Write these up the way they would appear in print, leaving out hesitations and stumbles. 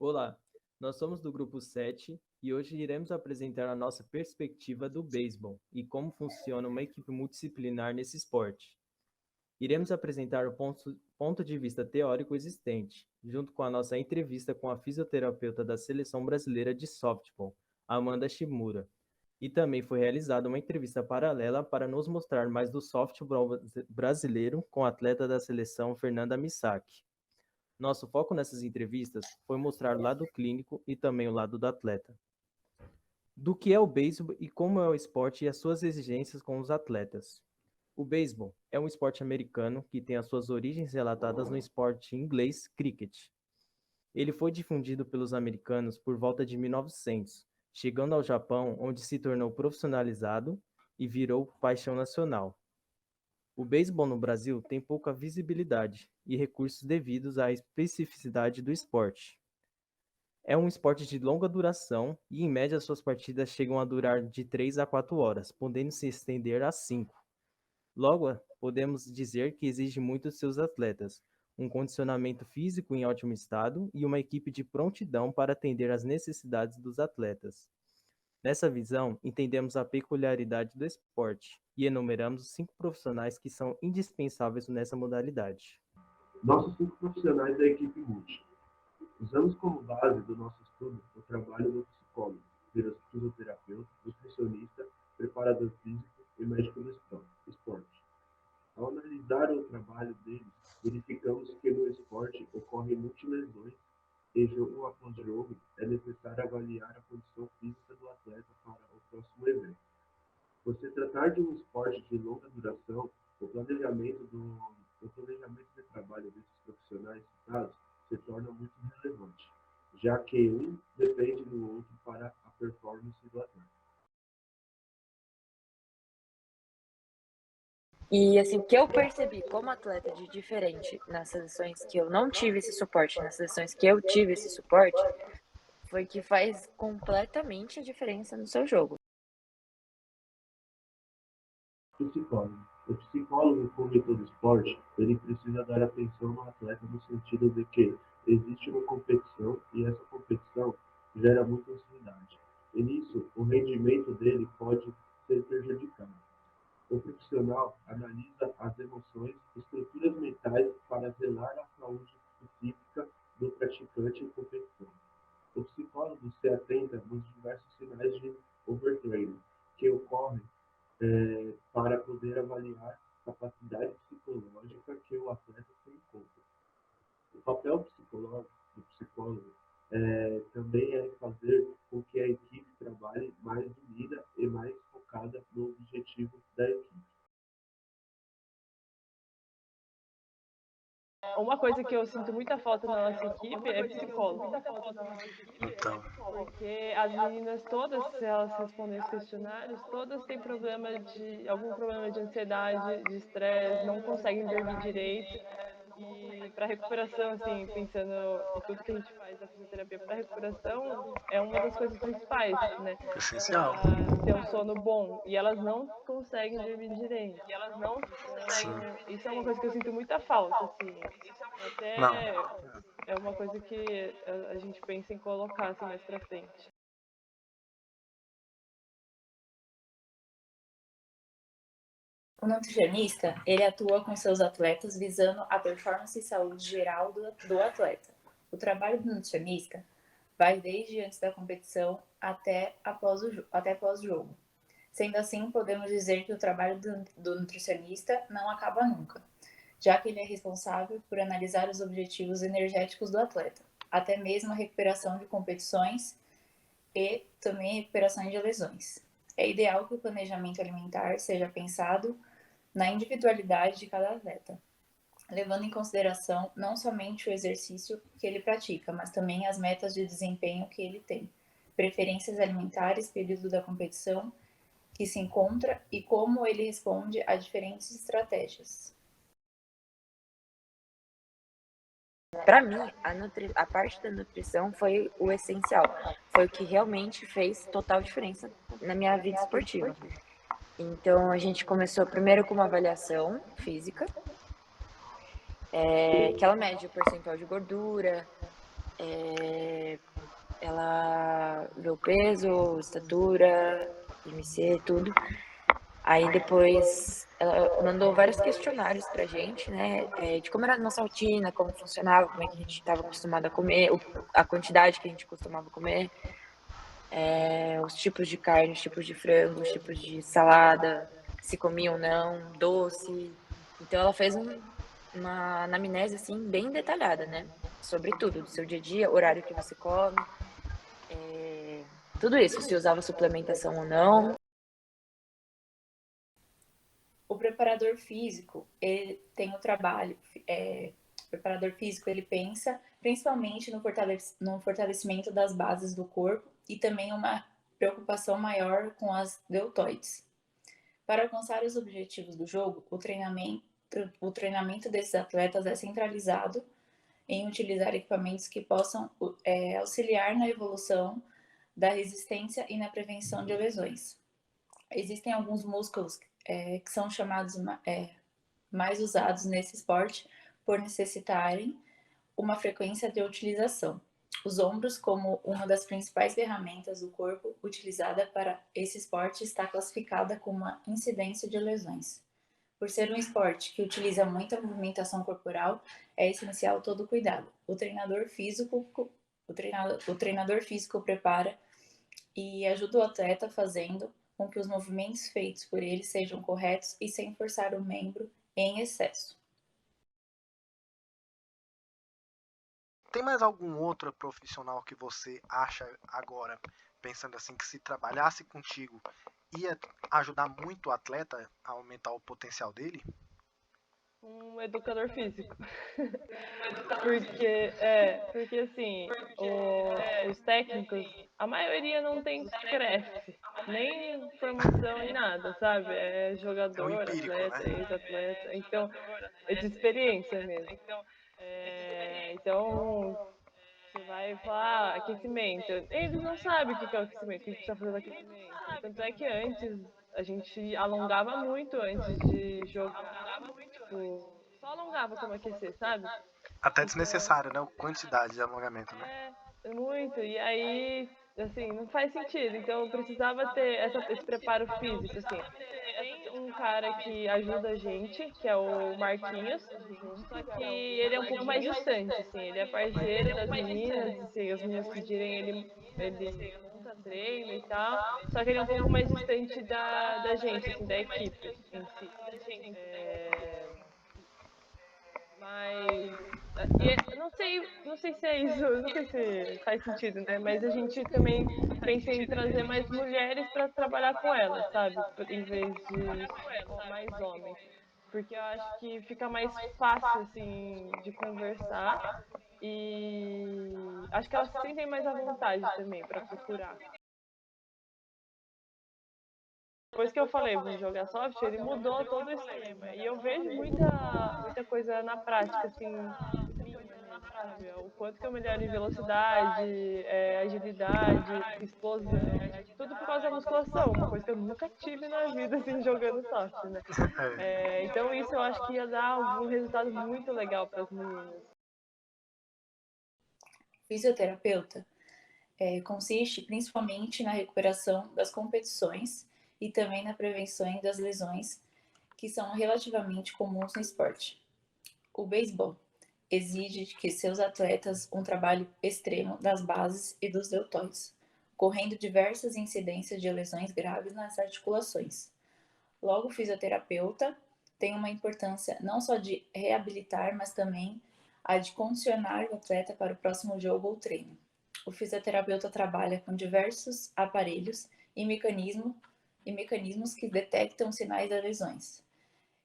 Olá, nós somos do grupo 7 e hoje iremos apresentar a nossa perspectiva do beisebol e como funciona uma equipe multidisciplinar nesse esporte. Iremos apresentar o ponto de vista teórico existente, junto com a nossa entrevista com a fisioterapeuta da Seleção Brasileira de Softball, Amanda Shimura. E também foi realizada uma entrevista paralela para nos mostrar mais do softball brasileiro com a atleta da seleção Fernanda Misaki. Nosso foco nessas entrevistas foi mostrar o lado clínico e também o lado do atleta. Do que é o beisebol e como é o esporte e as suas exigências com os atletas. O beisebol é um esporte americano que tem as suas origens relatadas no esporte inglês cricket. Ele foi difundido pelos americanos por volta de 1900, chegando ao Japão, onde se tornou profissionalizado e virou paixão nacional. O beisebol no Brasil tem pouca visibilidade e recursos devidos à especificidade do esporte. É um esporte de longa duração e, em média, suas partidas chegam a durar de 3 a 4 horas, podendo se estender a 5. Logo, podemos dizer que exige muito dos seus atletas, um condicionamento físico em ótimo estado e uma equipe de prontidão para atender às necessidades dos atletas. Nessa visão, entendemos a peculiaridade do esporte e enumeramos os 5 profissionais que são indispensáveis nessa modalidade. Nossos 5 profissionais da equipe multi. Usamos como base do nosso estudo o trabalho do psicólogo, fisioterapeuta, nutricionista, preparador físico e médico do esporte. Ao analisar o trabalho deles, verificamos que no esporte ocorrem multilesões e jogo após jogo é necessário avaliar a condição física do atleta para o próximo evento. Por se tratar de um esporte de longa duração, o planejamento de trabalho desses profissionais citados se torna muito relevante, já que um depende do outro para a performance do atleta. E assim, o que eu percebi como atleta de diferente nas seleções que eu não tive esse suporte, nas seleções que eu tive esse suporte, foi que faz completamente a diferença no seu jogo. Psicólogo. O psicólogo, como em todo esporte, ele precisa dar atenção no atleta no sentido de que existe uma competição e essa competição gera muita ansiedade. E nisso, o rendimento dele pode ser prejudicado. O profissional analisa as emoções e estruturas mentais para zelar a saúde psíquica do praticante em competição. O psicólogo se atenta nos diversos sinais de overtraining que ocorrem para poder avaliar a capacidade psicológica que o atleta se encontra. O papel do psicólogo também é fazer com que a equipe trabalhe mais unida e mais focada no objetivo da equipe. Uma coisa que eu sinto muita falta na nossa equipe é psicólogo. Então, Porque as meninas todas, se elas respondem os questionários, todas têm algum problema de ansiedade, de estresse, não conseguem dormir direito. E para recuperação, assim, pensando em tudo que a gente faz na fisioterapia para recuperação, é uma das coisas principais, né? essencial. Para ter um sono bom. E elas não conseguem dormir direito. Sim. Então, isso é uma coisa que eu sinto muita falta, assim. Até Não. é uma coisa que a gente pensa em colocar assim mais para frente. O nutricionista, ele atua com seus atletas visando a performance e saúde geral do atleta. O trabalho do nutricionista vai desde antes da competição até pós-jogo. Sendo assim, podemos dizer que o trabalho do nutricionista não acaba nunca, já que ele é responsável por analisar os objetivos energéticos do atleta, até mesmo a recuperação de competições e também a recuperação de lesões. É ideal que o planejamento alimentar seja pensado na individualidade de cada atleta, levando em consideração não somente o exercício que ele pratica, mas também as metas de desempenho que ele tem, preferências alimentares, período da competição que se encontra e como ele responde a diferentes estratégias. Para mim, a parte da nutrição foi o essencial, foi o que realmente fez total diferença na minha vida esportiva. Então, a gente começou primeiro com uma avaliação física, que ela mede o percentual de gordura, Ela vê o peso, estatura, IMC, tudo. Aí depois ela mandou vários questionários pra gente, né? De como era a nossa rotina, como funcionava, como é que a gente estava acostumado a comer, a quantidade que a gente costumava comer, os tipos de carne, os tipos de frango, os tipos de salada, se comia ou não, doce. Então ela fez uma anamnese assim bem detalhada, né? Sobre tudo, do seu dia a dia, horário que você come, tudo isso, se usava suplementação ou não. O preparador físico, ele tem o trabalho, o preparador físico, ele pensa principalmente no fortalecimento das bases do corpo e também uma preocupação maior com as deltoides. Para alcançar os objetivos do jogo, o treinamento desses atletas é centralizado em utilizar equipamentos que possam auxiliar na evolução da resistência e na prevenção de lesões. Existem alguns músculos que são chamados mais usados nesse esporte por necessitarem uma frequência de utilização. Os ombros, como uma das principais ferramentas do corpo utilizada para esse esporte, está classificada com uma incidência de lesões. Por ser um esporte que utiliza muita movimentação corporal, é essencial todo cuidado. O treinador físico prepara e ajuda o atleta fazendo com que os movimentos feitos por ele sejam corretos e sem forçar o membro em excesso. Tem mais algum outro profissional que você acha agora, pensando assim, que se trabalhasse contigo, ia ajudar muito o atleta a aumentar o potencial dele? Um educador físico. Porque assim, os técnicos, a maioria não tem CREF, nem formação em nada, sabe? É É o jogador, empírico, atleta, né? ex-atleta, então é de experiência mesmo. Então, você vai falar aquecimento. Eles não sabem o que é o aquecimento, o que está fazendo aquecimento. Tanto é que antes a gente alongava muito antes de jogar, tipo, só alongava como aquecer, sabe? Até Então, desnecessário, né? A quantidade de alongamento, né? muito. E aí, assim, não faz sentido. Então, eu precisava ter esse preparo físico, assim. Tem um cara que ajuda a gente, que é o Marquinhos, só que ele é um pouco mais distante, assim. Ele é parceiro das meninas, e se as meninas pedirem, ele monta treino e tal. Só que ele é um pouco mais distante da gente, assim, da equipe em si. Mas não sei se é isso, não sei se faz sentido, né? Mas a gente também pensa em trazer mais mulheres para trabalhar com elas, sabe? Em vez de mais homens. Porque eu acho que fica mais fácil, assim, de conversar e acho que elas se sentem mais à vontade também para procurar. Depois que eu falei, vou jogar software, ele mudou todo o esquema. E eu vejo muita coisa na prática, assim, minha mesmo, sabe? O quanto que eu melhoro em velocidade, agilidade, explosão, tudo por causa da musculação, uma coisa que eu nunca tive na vida, assim, jogando software, né? Então isso eu acho que ia dar um resultado muito legal para as meninas. Fisioterapeuta consiste principalmente na recuperação das competições e também na prevenção das lesões que são relativamente comuns no esporte. O beisebol exige que seus atletas um trabalho extremo das bases e dos deltoides, ocorrendo diversas incidências de lesões graves nas articulações. Logo, o fisioterapeuta tem uma importância não só de reabilitar, mas também a de condicionar o atleta para o próximo jogo ou treino. O fisioterapeuta trabalha com diversos aparelhos e mecanismos que detectam sinais das lesões.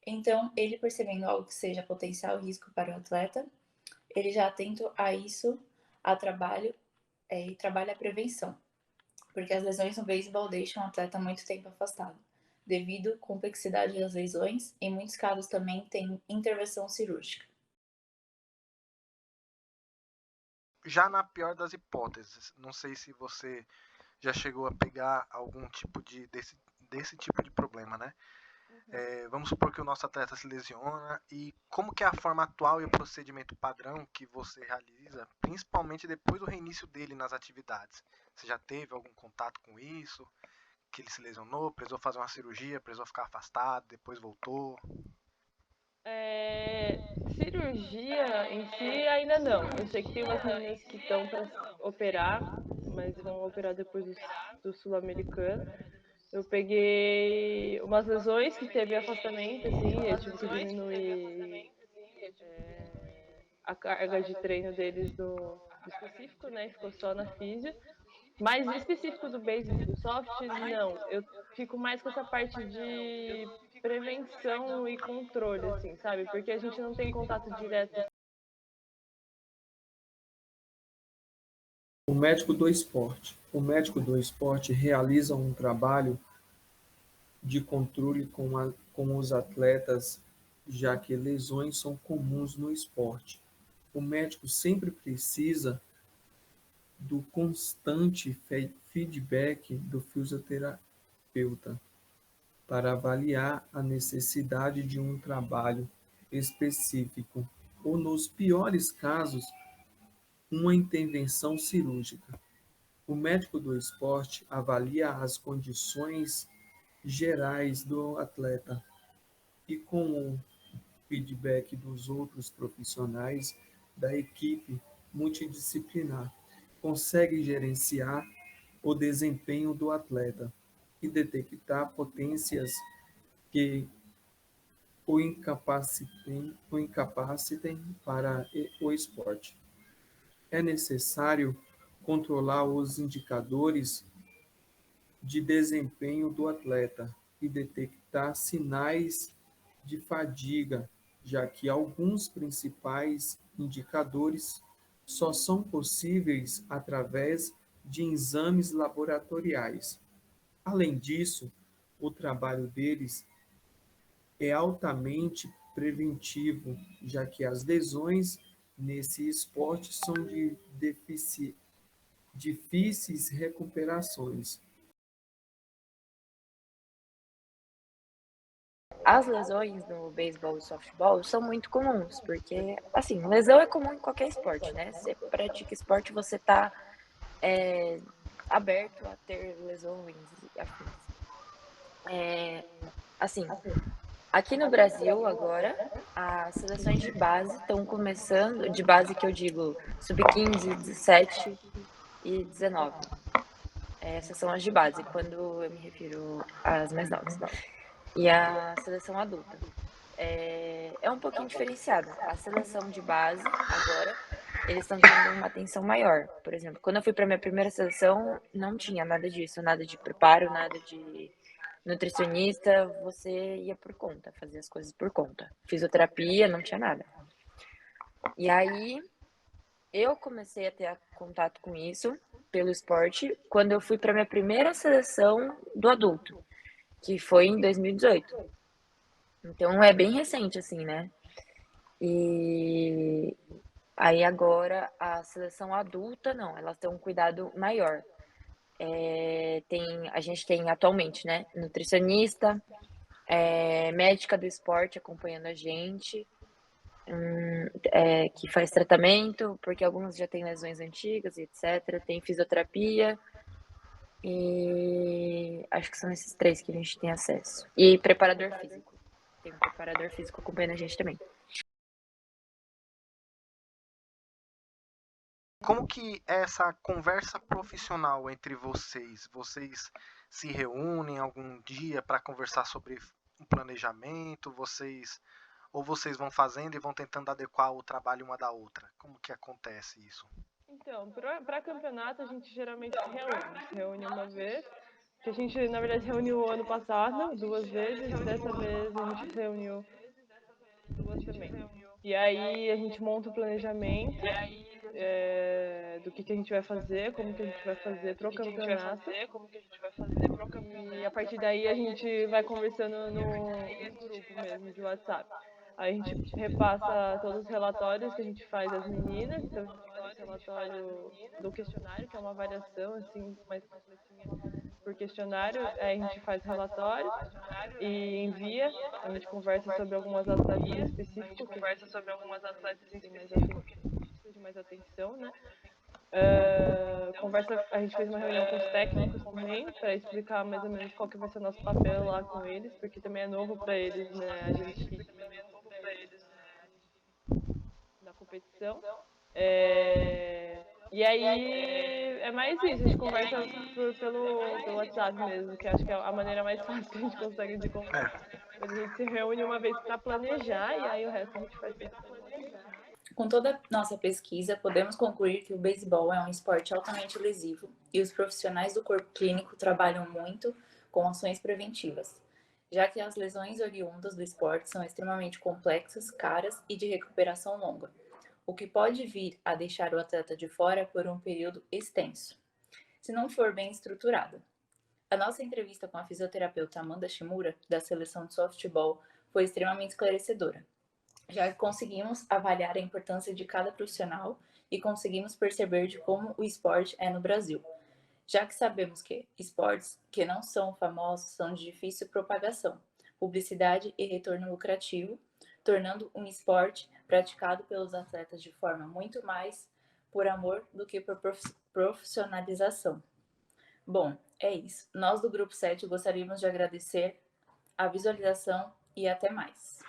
Então, ele percebendo algo que seja potencial risco para o atleta, ele já atento a isso, e trabalha a prevenção, porque as lesões no beisebol deixam o atleta muito tempo afastado. Devido à complexidade das lesões, em muitos casos também tem intervenção cirúrgica. Já na pior das hipóteses, não sei se você já chegou a pegar algum tipo desse tipo de problema, né? Vamos supor que o nosso atleta se lesiona e como que é a forma atual e o procedimento padrão que você realiza, principalmente depois do reinício dele nas atividades? Você já teve algum contato com isso? Que ele se lesionou, precisou fazer uma cirurgia, precisou ficar afastado, depois voltou? Cirurgia em si ainda não. Eu sei que tem umas meninas que estão para operar, mas vão operar depois do Sul-Americano. Eu peguei umas lesões que teve afastamento, assim, eu tive que diminuir a carga de treino deles do específico, né? Ficou só na físio. Mas específico do beisebol, do soft, não. Eu fico mais com essa parte de prevenção e controle, assim, sabe? Porque a gente não tem contato direto. O médico do esporte. O médico do esporte realiza um trabalho de controle com os atletas, já que lesões são comuns no esporte. O médico sempre precisa do constante feedback do fisioterapeuta para avaliar a necessidade de um trabalho específico ou, nos piores casos, uma intervenção cirúrgica. O médico do esporte avalia as condições gerais do atleta e, com o feedback dos outros profissionais da equipe multidisciplinar, consegue gerenciar o desempenho do atleta e detectar potências que o incapacitem para o esporte. É necessário controlar os indicadores de desempenho do atleta e detectar sinais de fadiga, já que alguns principais indicadores só são possíveis através de exames laboratoriais. Além disso, o trabalho deles é altamente preventivo, já que as lesões nesse esporte são de difíceis recuperações. As lesões no beisebol e softball são muito comuns, porque, assim, lesão é comum em qualquer esporte, né? Você pratica esporte, você tá aberto a ter lesões e afins. Assim, aqui no Brasil, agora, as seleções de base estão começando, de base que eu digo sub-15, 17 e 19. Essas são as de base, quando eu me refiro às mais novas. E a seleção adulta. É um pouquinho diferenciada. A seleção de base, agora, eles estão tendo uma atenção maior. Por exemplo, quando eu fui para minha primeira seleção, não tinha nada disso, nada de preparo, nada de nutricionista, você ia por conta, fazia as coisas por conta. Fisioterapia, não tinha nada. E aí, eu comecei a ter contato com isso pelo esporte quando eu fui para minha primeira seleção do adulto, que foi em 2018. Então é bem recente, assim, né? E aí agora a seleção adulta, não, elas têm um cuidado maior. A gente tem atualmente, né, nutricionista, médica do esporte acompanhando a gente, que faz tratamento, porque algumas já têm lesões antigas, etc. Tem fisioterapia, e acho que são esses 3 que a gente tem acesso. E preparador físico. Tem um preparador físico acompanhando a gente também. Como que é essa conversa profissional entre vocês? Vocês se reúnem algum dia para conversar sobre um planejamento? Ou vocês vão fazendo e vão tentando adequar o trabalho uma da outra? Como que acontece isso? Então, para campeonato a gente geralmente se reúne uma vez, que a gente na verdade reuniu o ano passado 2 vezes, dessa vez a gente reuniu 2 também. E aí a gente monta o planejamento do que a gente vai fazer, como que a gente vai fazer pro campeonato. E a partir daí a gente vai conversando no grupo mesmo de WhatsApp. Aí a gente repassa todos os relatórios que a gente faz às meninas, então a gente faz esse relatório do questionário, que é uma avaliação assim mais completinha por questionário, aí a gente faz relatório e envia, a gente conversa sobre algumas atletas em específico, que precisam de mais atenção, né? A gente fez uma reunião com os técnicos também, para explicar mais ou menos qual que vai ser o nosso papel lá com eles, porque também é novo para eles, né? A gente na competição. E aí é mais isso, a gente conversa pelo WhatsApp mesmo, que acho que é a maneira mais fácil que a gente consegue de conversar. Mas a gente se reúne uma vez para planejar e aí o resto a gente faz tudo pelo WhatsApp. Com toda a nossa pesquisa, podemos concluir que o beisebol é um esporte altamente lesivo e os profissionais do corpo clínico trabalham muito com ações preventivas, já que as lesões oriundas do esporte são extremamente complexas, caras e de recuperação longa, o que pode vir a deixar o atleta de fora por um período extenso, se não for bem estruturada. A nossa entrevista com a fisioterapeuta Amanda Shimura, da seleção de softball, foi extremamente esclarecedora, já que conseguimos avaliar a importância de cada profissional e conseguimos perceber de como o esporte é no Brasil, já que sabemos que esportes que não são famosos são de difícil propagação, publicidade e retorno lucrativo, tornando um esporte praticado pelos atletas de forma muito mais por amor do que por profissionalização. Bom, é isso. Nós do Grupo 7 gostaríamos de agradecer a visualização e até mais.